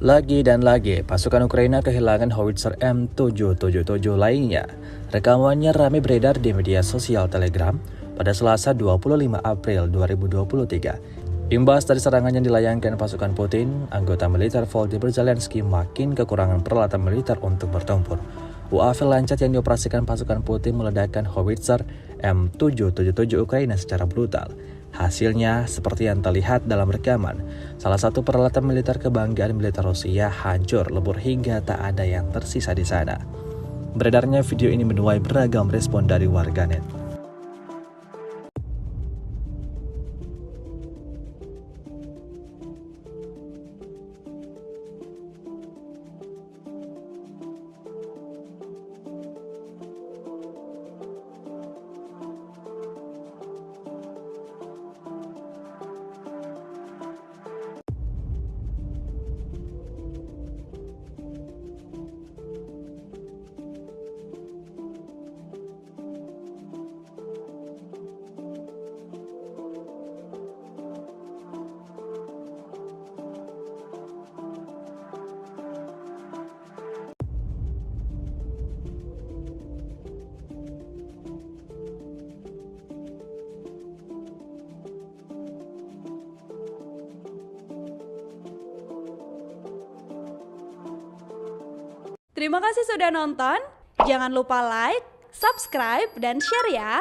Lagi dan lagi, pasukan Ukraina kehilangan howitzer M777 lainnya. Rekamannya ramai beredar di media sosial Telegram pada Selasa 25 April 2023. Imbas dari serangan yang dilayangkan pasukan Putin, anggota militer Volodymyr Zelensky makin kekurangan peralatan militer untuk bertempur. UAV Lancet yang dioperasikan pasukan Putin meledakkan howitzer M777 Ukraina secara brutal. Hasilnya seperti yang terlihat dalam rekaman, salah satu peralatan militer kebanggaan militer Rusia hancur lebur hingga tak ada yang tersisa di sana. Beredarnya video ini menuai beragam respon dari warganet. Terima kasih sudah nonton. Jangan lupa like, subscribe, dan share ya.